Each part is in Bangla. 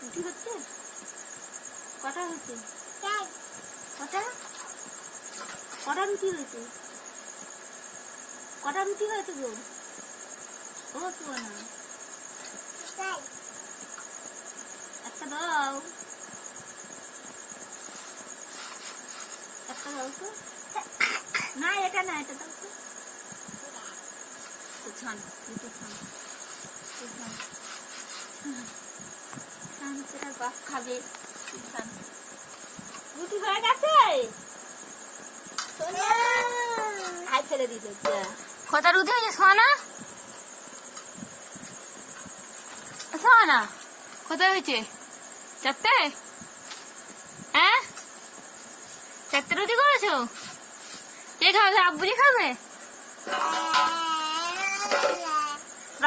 রুটি হচ্ছে কটা হয়েছে? কটা কটা রুটি হয়েছে? কটা রুটি হয়েছে গো? ও সোনা একটা দাও, একটা দাও তো। না এটা না, এটা দাও তো। ছান রুটি ছান ছান সেটা বাপ খাবে। ছান রুটি হয়ে গেছে। হাই ফেলে দিতে কটা রুটি হয়েছে সোনা? সোনা কোথায় হয়েছে? চারটে? হ্যাঁ চারটে রুটি করেছো? কে খাবে? আব্বুজি খাবে?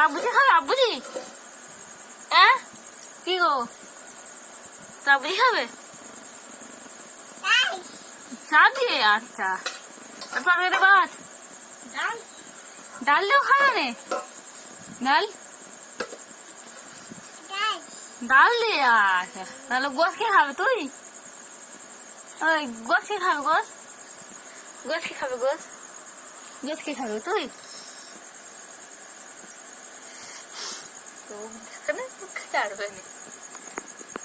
আব্বুজি খাবে? আব্বুজি হ্যাঁ কি গো আব্বুজি খাবে? চা দিয়ে? আচ্ছা তারপর এটা ভাত ডাল দিয়েও খাবে না? ডাল ডাল দিয়ে? আচ্ছা তাহলে গোস কে খাবে? তুই? ওই গোস কে খাবে? গোস গোস কে খাবে? গোস গোস কে খাবে? তুই? তো ছাড়বে না